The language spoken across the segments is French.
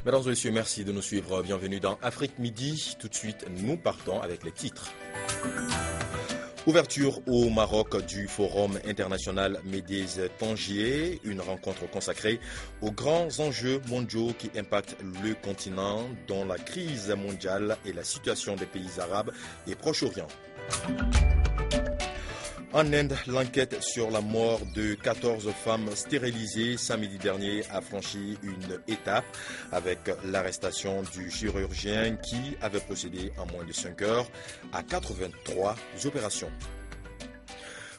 Mesdames et messieurs, merci de nous suivre. Bienvenue dans Afrique Midi. Tout de suite, nous partons avec les titres. Ouverture au Maroc du Forum international Médès-Tangier, une rencontre consacrée aux grands enjeux mondiaux qui impactent le continent, dont la crise mondiale et la situation des pays arabes et Proche-Orient. En Inde, l'enquête sur la mort de 14 femmes stérilisées samedi dernier a franchi une étape avec l'arrestation du chirurgien qui avait procédé en moins de 5 heures à 83 opérations.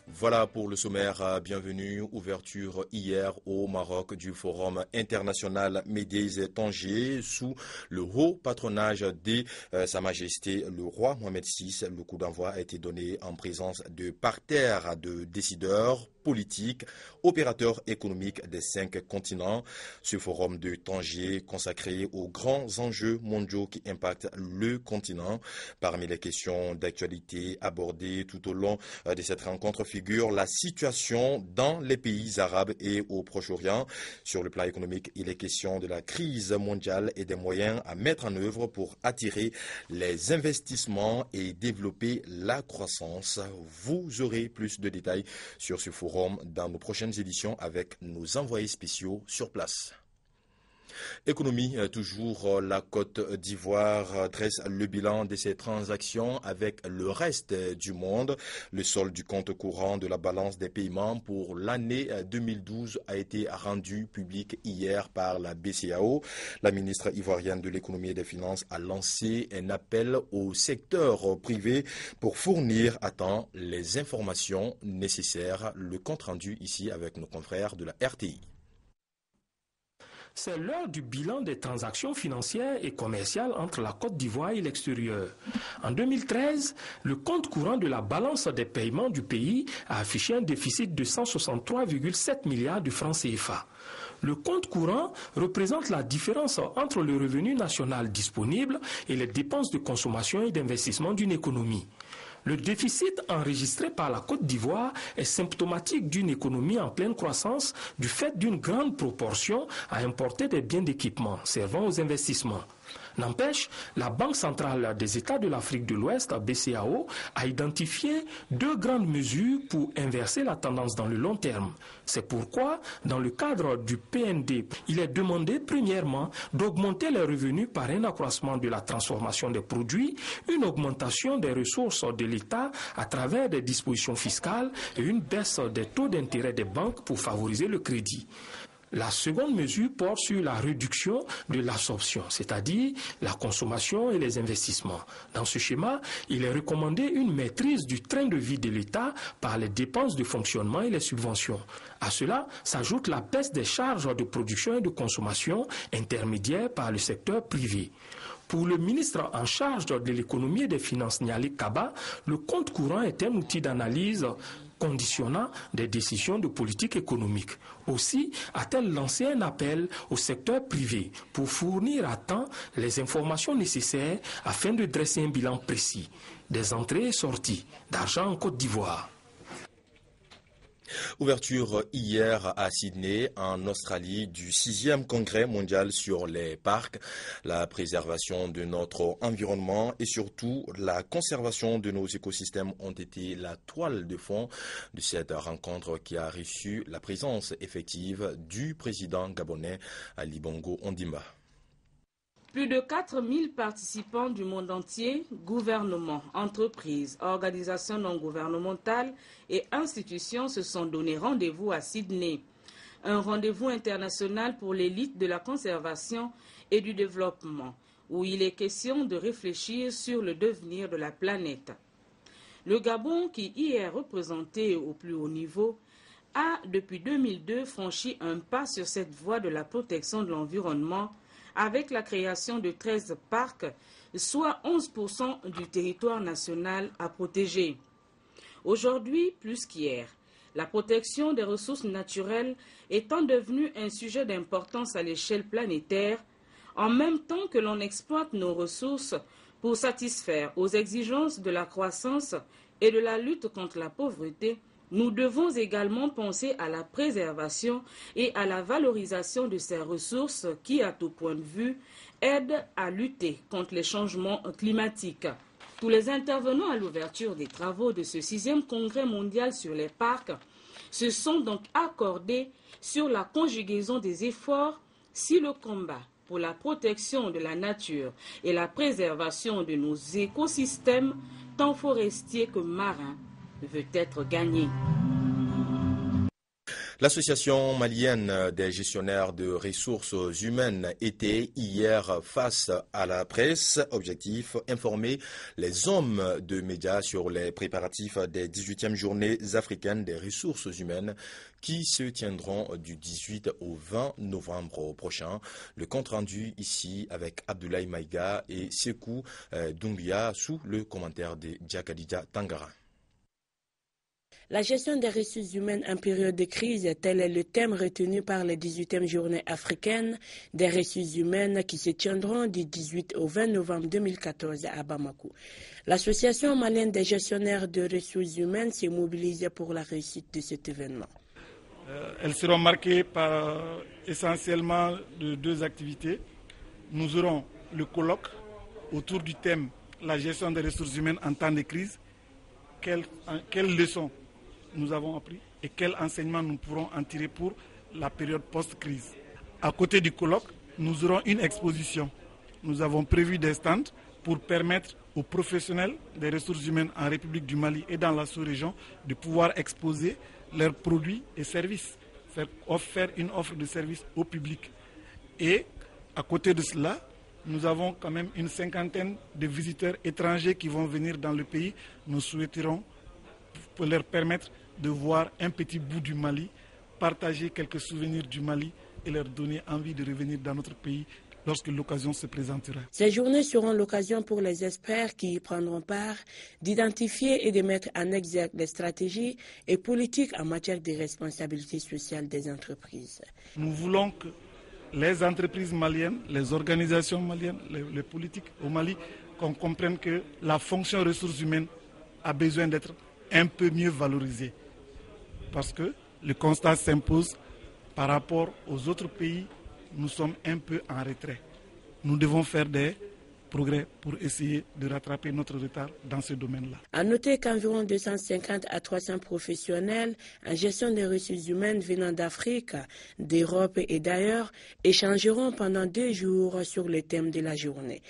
Voilà pour le sommaire. Bienvenue. Ouverture hier au Maroc du Forum international Médès-Tangier sous le haut patronage de Sa Majesté le roi Mohamed VI. Le coup d'envoi a été donné en présence de parterres de décideurs politiques, opérateurs économiques des 5 continents. Ce forum de Tangier consacré aux grands enjeux mondiaux qui impactent le continent. Parmi les questions d'actualité abordées tout au long de cette rencontre figure la situation dans les pays arabes et au Proche-Orient. Sur le plan économique, il est question de la crise mondiale et des moyens à mettre en œuvre pour attirer les investissements et développer la croissance. Vous aurez plus de détails sur ce forum dans nos prochaines éditions avec nos envoyés spéciaux sur place. Économie, toujours la Côte d'Ivoire dresse le bilan de ses transactions avec le reste du monde. Le solde du compte courant de la balance des paiements pour l'année 2012 a été rendu public hier par la BCEAO. La ministre ivoirienne de l'économie et des finances a lancé un appel au secteur privé pour fournir à temps les informations nécessaires. Le compte rendu ici avec nos confrères de la RTI. C'est l'heure du bilan des transactions financières et commerciales entre la Côte d'Ivoire et l'extérieur. En 2013, le compte courant de la balance des paiements du pays a affiché un déficit de 163,7 milliards de francs CFA. Le compte courant représente la différence entre le revenu national disponible et les dépenses de consommation et d'investissement d'une économie. Le déficit enregistré par la Côte d'Ivoire est symptomatique d'une économie en pleine croissance du fait d'une grande proportion à importer des biens d'équipement servant aux investissements. N'empêche, la Banque centrale des États de l'Afrique de l'Ouest, BCEAO, a identifié 2 grandes mesures pour inverser la tendance dans le long terme. C'est pourquoi, dans le cadre du PND, il est demandé premièrement d'augmenter les revenus par un accroissement de la transformation des produits, une augmentation des ressources de l'État à travers des dispositions fiscales et une baisse des taux d'intérêt des banques pour favoriser le crédit. La seconde mesure porte sur la réduction de l'absorption, c'est-à-dire la consommation et les investissements. Dans ce schéma, il est recommandé une maîtrise du train de vie de l'État par les dépenses de fonctionnement et les subventions. À cela s'ajoute la baisse des charges de production et de consommation intermédiaires par le secteur privé. Pour le ministre en charge de l'économie et des finances, Niali Kaba, le compte courant est un outil d'analyse conditionnant des décisions de politique économique. Aussi a-t-elle lancé un appel au secteur privé pour fournir à temps les informations nécessaires afin de dresser un bilan précis des entrées et sorties d'argent en Côte d'Ivoire. Ouverture hier à Sydney, en Australie, du 6e congrès mondial sur les parcs, la préservation de notre environnement et surtout la conservation de nos écosystèmes ont été la toile de fond de cette rencontre qui a reçu la présence effective du président gabonais Ali Bongo Ondimba. Plus de 4000 participants du monde entier, gouvernements, entreprises, organisations non gouvernementales et institutions se sont donné rendez-vous à Sydney. Un rendez-vous international pour l'élite de la conservation et du développement, où il est question de réfléchir sur le devenir de la planète. Le Gabon, qui y est représenté au plus haut niveau, a depuis 2002 franchi un pas sur cette voie de la protection de l'environnement avec la création de 13 parcs, soit 11% du territoire national à protéger. Aujourd'hui, plus qu'hier, la protection des ressources naturelles étant devenue un sujet d'importance à l'échelle planétaire, en même temps que l'on exploite nos ressources pour satisfaire aux exigences de la croissance et de la lutte contre la pauvreté, Nous devons également penser à la préservation et à la valorisation de ces ressources qui, à tout point de vue, aident à lutter contre les changements climatiques. Tous les intervenants à l'ouverture des travaux de ce 6e congrès mondial sur les parcs se sont donc accordés sur la conjugaison des efforts si le combat pour la protection de la nature et la préservation de nos écosystèmes, tant forestiers que marins, veut être gagné. L'association malienne des gestionnaires de ressources humaines était hier face à la presse. Objectif, informer les hommes de médias sur les préparatifs des 18e journées africaines des ressources humaines qui se tiendront du 18 au 20 novembre prochain. Le compte rendu ici avec Abdoulaye Maïga et Sekou Doumbia sous le commentaire de Diakadija Tangara. La gestion des ressources humaines en période de crise, tel est le thème retenu par les 18e journées africaines des ressources humaines qui se tiendront du 18 au 20 novembre 2014 à Bamako. L'association malienne des gestionnaires de ressources humaines s'est mobilisée pour la réussite de cet événement. Elles seront marquées par essentiellement de deux activités. Nous aurons le colloque autour du thème la gestion des ressources humaines en temps de crise. Quelles leçons nous avons appris et quels enseignements nous pourrons en tirer pour la période post-crise. À côté du colloque, nous aurons une exposition. Nous avons prévu des stands pour permettre aux professionnels des ressources humaines en République du Mali et dans la sous-région de pouvoir exposer leurs produits et services, faire une offre de services au public. Et à côté de cela, nous avons quand même une 50aine de visiteurs étrangers qui vont venir dans le pays. Nous souhaiterons pour leur permettre de voir un petit bout du Mali, partager quelques souvenirs du Mali et leur donner envie de revenir dans notre pays lorsque l'occasion se présentera. Ces journées seront l'occasion pour les experts qui y prendront part d'identifier et de mettre en exergue les stratégies et politiques en matière de responsabilité sociale des entreprises. Nous voulons que les entreprises maliennes, les organisations maliennes, les politiques au Mali, qu'on comprenne que la fonction ressources humaines a besoin d'être un peu mieux valorisée. Parce que le constat s'impose par rapport aux autres pays, nous sommes un peu en retrait. Nous devons faire des progrès pour essayer de rattraper notre retard dans ce domaine-là. À noter qu'environ 250 à 300 professionnels en gestion des ressources humaines venant d'Afrique, d'Europe et d'ailleurs échangeront pendant 2 jours sur le thème de la journée.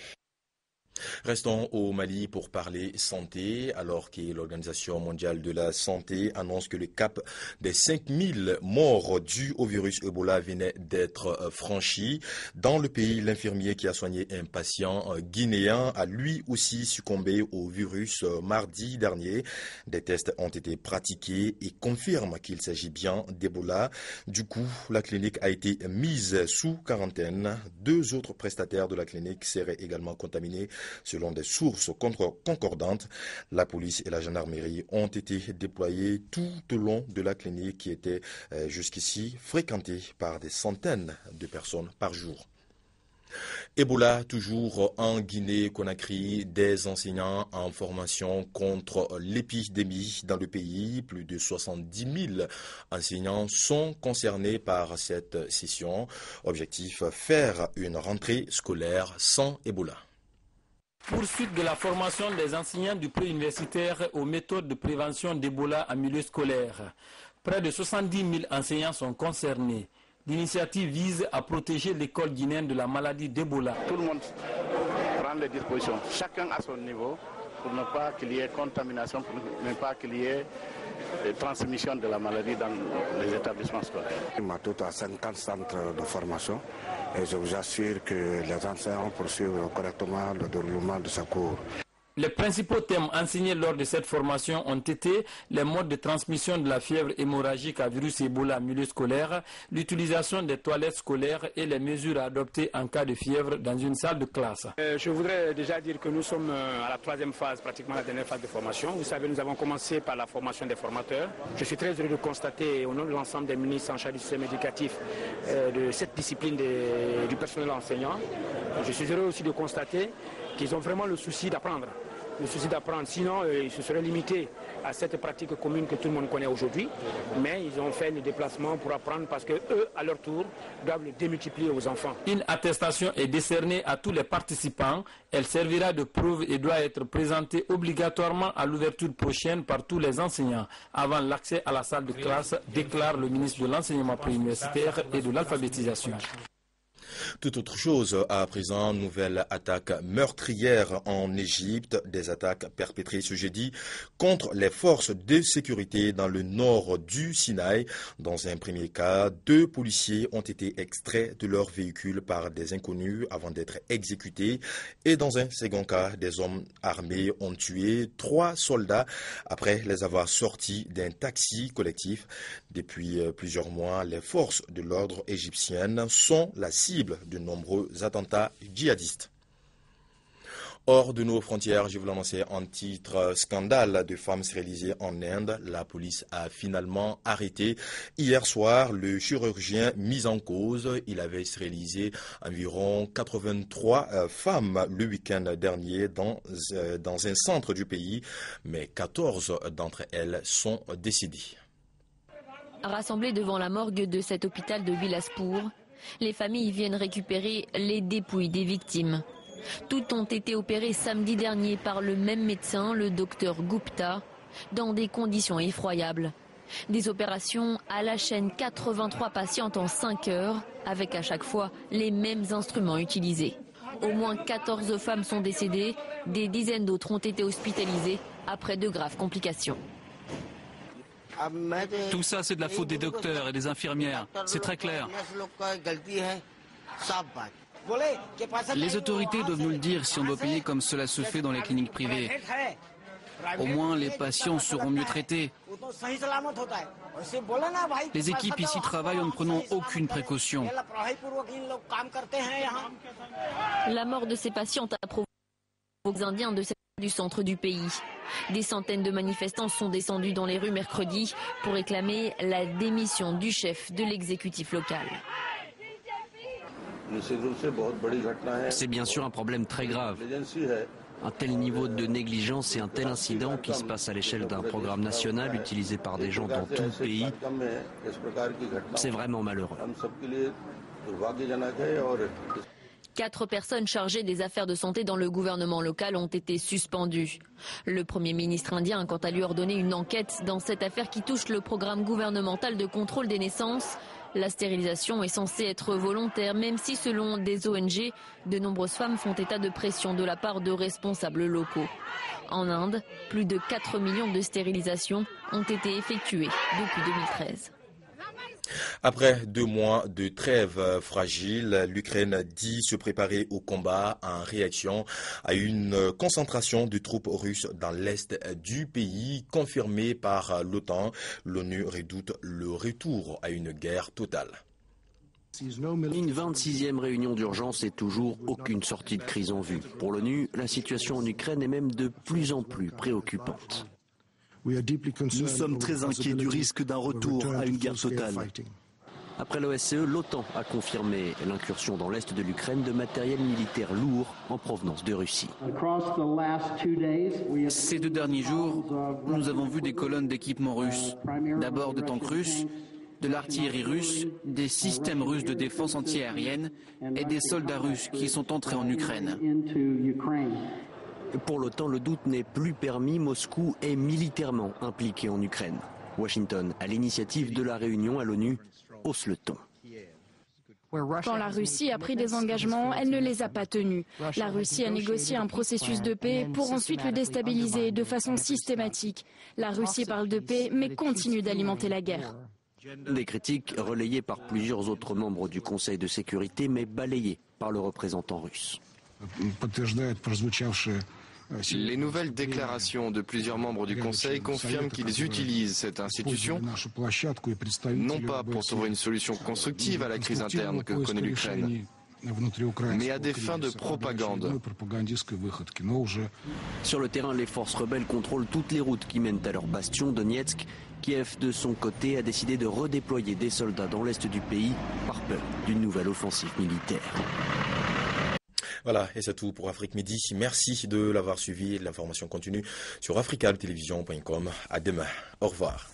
Restons au Mali pour parler santé, alors que l'Organisation mondiale de la santé annonce que le cap des 5000 morts dus au virus Ebola venait d'être franchi. Dans le pays, l'infirmier qui a soigné un patient guinéen a lui aussi succombé au virus mardi dernier. Des tests ont été pratiqués et confirment qu'il s'agit bien d'Ebola. Du coup, la clinique a été mise sous quarantaine. 2 autres prestataires de la clinique seraient également contaminés. Selon des sources concordantes, la police et la gendarmerie ont été déployés tout au long de la clinique qui était jusqu'ici fréquentée par des centaines de personnes par jour. Ebola, toujours en Guinée-Conakry, des enseignants en formation contre l'épidémie dans le pays. Plus de 70 000 enseignants sont concernés par cette session. Objectif, faire une rentrée scolaire sans Ebola. Poursuite de la formation des enseignants du pré-universitaire aux méthodes de prévention d'Ebola en milieu scolaire. Près de 70 000 enseignants sont concernés. L'initiative vise à protéger l'école guinéenne de la maladie d'Ebola. Tout le monde prend les dispositions, chacun à son niveau, pour ne pas qu'il y ait contamination, pour ne pas qu'il y ait transmission de la maladie dans les établissements scolaires. Il m'a tout à 50 centres de formation et je vous assure que les enseignants poursuivent correctement le déroulement de ce cours. Les principaux thèmes enseignés lors de cette formation ont été les modes de transmission de la fièvre hémorragique à virus Ebola en milieu scolaire, l'utilisation des toilettes scolaires et les mesures à adopter en cas de fièvre dans une salle de classe. Je voudrais déjà dire que nous sommes à la 3e phase, pratiquement la dernière phase de formation. Vous savez, nous avons commencé par la formation des formateurs. Je suis très heureux de constater au nom de l'ensemble des ministres en charge du système éducatif de cette discipline du personnel enseignant. Je suis heureux aussi de constater qu'ils ont vraiment le souci d'apprendre. le souci d'apprendre. Sinon, ils se seraient limités à cette pratique commune que tout le monde connaît aujourd'hui. Mais ils ont fait le déplacement pour apprendre parce que eux, à leur tour, doivent le démultiplier aux enfants. Une attestation est décernée à tous les participants. Elle servira de preuve et doit être présentée obligatoirement à l'ouverture prochaine par tous les enseignants avant l'accès à la salle de classe, déclare le ministre de l'Enseignement préuniversitaire et de l'Alphabétisation. Tout autre chose à présent, nouvelle attaque meurtrière en Égypte, des attaques perpétrées ce jeudi contre les forces de sécurité dans le nord du Sinaï. Dans un premier cas, 2 policiers ont été extraits de leur véhicule par des inconnus avant d'être exécutés. Et dans un second cas, des hommes armés ont tué 3 soldats après les avoir sortis d'un taxi collectif. Depuis plusieurs mois, les forces de l'ordre égyptiennes sont la cible de nombreux attentats djihadistes. Hors de nos frontières, je vous l'annonçais en titre, scandale de femmes stérilisées en Inde. La police a finalement arrêté hier soir le chirurgien mis en cause. Il avait stérilisé environ 83 femmes le week-end dernier dans un centre du pays, mais 14 d'entre elles sont décédées. Rassemblées devant la morgue de cet hôpital de Bilaspur, les familles viennent récupérer les dépouilles des victimes. Toutes ont été opérées samedi dernier par le même médecin, le docteur Gupta, dans des conditions effroyables. Des opérations à la chaîne, 83 patientes en 5 heures, avec à chaque fois les mêmes instruments utilisés. Au moins 14 femmes sont décédées, des dizaines d'autres ont été hospitalisées après de graves complications. Tout ça, c'est de la faute des docteurs et des infirmières. C'est très clair. Les autorités doivent nous le dire si on doit payer comme cela se fait dans les cliniques privées. Au moins, les patients seront mieux traités. Les équipes ici travaillent en ne prenant aucune précaution. La mort de ces patientes a provoqué aux Indiens du centre du pays. Des centaines de manifestants sont descendus dans les rues mercredi pour réclamer la démission du chef de l'exécutif local. C'est bien sûr un problème très grave. Un tel niveau de négligence et un tel incident qui se passe à l'échelle d'un programme national utilisé par des gens dans tout le pays, c'est vraiment malheureux. 4 personnes chargées des affaires de santé dans le gouvernement local ont été suspendues. Le Premier ministre indien a quant à lui ordonné une enquête dans cette affaire qui touche le programme gouvernemental de contrôle des naissances. La stérilisation est censée être volontaire, même si selon des ONG, de nombreuses femmes font état de pression de la part de responsables locaux. En Inde, plus de 4 millions de stérilisations ont été effectuées depuis 2013. Après 2 mois de trêve fragile, l'Ukraine dit se préparer au combat en réaction à une concentration de troupes russes dans l'est du pays, confirmée par l'OTAN. L'ONU redoute le retour à une guerre totale. Une 26e réunion d'urgence et toujours aucune sortie de crise en vue. Pour l'ONU, la situation en Ukraine est même de plus en plus préoccupante. Nous sommes très inquiets du risque d'un retour à une guerre totale. Après l'OSCE, l'OTAN a confirmé l'incursion dans l'est de l'Ukraine de matériel militaire lourd en provenance de Russie. Ces 2 derniers jours, nous avons vu des colonnes d'équipements russes. D'abord de tanks russes, de l'artillerie russe, des systèmes russes de défense antiaérienne et des soldats russes qui sont entrés en Ukraine. Pour l'OTAN, le doute n'est plus permis. Moscou est militairement impliqué en Ukraine. Washington, à l'initiative de la réunion à l'ONU, hausse le ton. Quand la Russie a pris des engagements, elle ne les a pas tenus. La Russie a négocié un processus de paix pour ensuite le déstabiliser de façon systématique. La Russie parle de paix, mais continue d'alimenter la guerre. Des critiques relayées par plusieurs autres membres du Conseil de sécurité, mais balayées par le représentant russe. Les nouvelles déclarations de plusieurs membres du Conseil confirment qu'ils utilisent cette institution non pas pour trouver une solution constructive à la crise interne que connaît l'Ukraine, mais à des fins de propagande. Sur le terrain, les forces rebelles contrôlent toutes les routes qui mènent à leur bastion, Donetsk. Kiev, de son côté, a décidé de redéployer des soldats dans l'est du pays par peur d'une nouvelle offensive militaire. Voilà, et c'est tout pour Afrique Midi. Merci de l'avoir suivi. L'information continue sur africaltelevision.com. À demain. Au revoir.